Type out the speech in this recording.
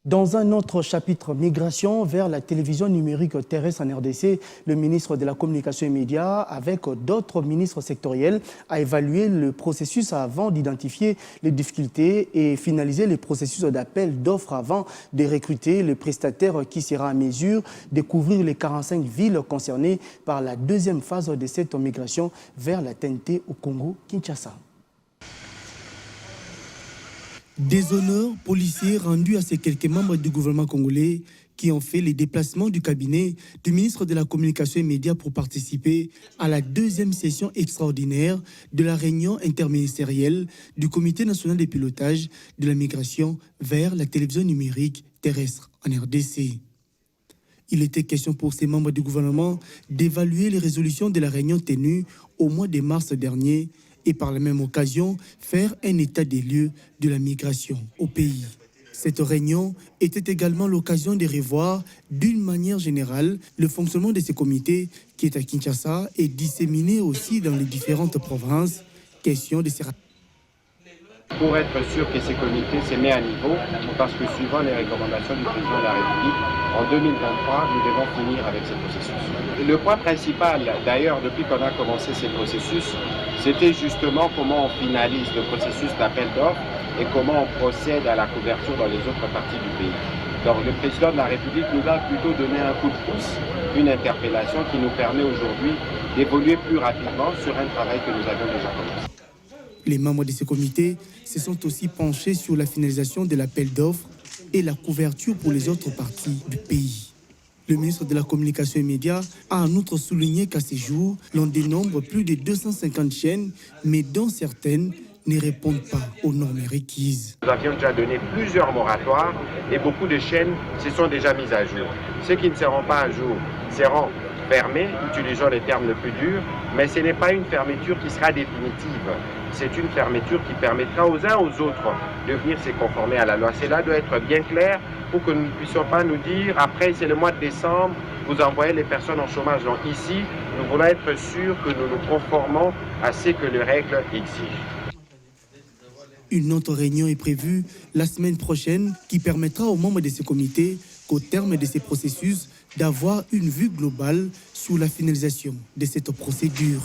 Dans un autre chapitre, migration vers la télévision numérique terrestre en RDC, le ministre de la Communication et Médias, avec d'autres ministres sectoriels, a évalué le processus avant d'identifier les difficultés et finaliser les processus d'appel d'offres avant de recruter le prestataire qui sera à mesure de couvrir les 45 villes concernées par la deuxième phase de cette migration vers la TNT au Congo-Kinshasa. Des honneurs policiers rendus à ces quelques membres du gouvernement congolais qui ont fait les déplacements du cabinet du ministre de la Communication et Médias pour participer à la deuxième session extraordinaire de la réunion interministérielle du Comité national de pilotage de la migration vers la télévision numérique terrestre en RDC. Il était question pour ces membres du gouvernement d'évaluer les résolutions de la réunion tenue au mois de mars dernier et par la même occasion faire un état des lieux de la migration au pays. Cette réunion était également l'occasion de revoir d'une manière générale le fonctionnement de ce comité qui est à Kinshasa et disséminé aussi dans les différentes provinces. Question de ces pour être sûr que ces comités se mettent à niveau, parce que suivant les recommandations du président de la République, en 2023, nous devons finir avec ce processus. Le point principal, d'ailleurs, depuis qu'on a commencé ce processus, c'était justement comment on finalise le processus d'appel d'offres et comment on procède à la couverture dans les autres parties du pays. Donc le président de la République nous a plutôt donné un coup de pouce, une interpellation qui nous permet aujourd'hui d'évoluer plus rapidement sur un travail que nous avions déjà commencé. Les membres de ce comité se sont aussi penchés sur la finalisation de l'appel d'offres et la couverture pour les autres parties du pays. Le ministre de la Communication et Médias a en outre souligné qu'à ce jour, l'on dénombre plus de 250 chaînes, mais dont certaines ne répondent pas aux normes requises. Nous avions déjà donné plusieurs moratoires et beaucoup de chaînes se sont déjà mises à jour. Ceux qui ne seront pas à jour seront fermés, utilisant les termes les plus durs, mais ce n'est pas une fermeture qui sera définitive. C'est une fermeture qui permettra aux uns aux autres de venir se conformer à la loi. Cela doit être bien clair pour que nous ne puissions pas nous dire après c'est le mois de décembre, vous envoyez les personnes en chômage. Donc ici, nous voulons être sûrs que nous nous conformons à ce que les règles exigent. Une autre réunion est prévue la semaine prochaine qui permettra aux membres de ce comité qu'au terme de ces processus, d'avoir une vue globale sur la finalisation de cette procédure.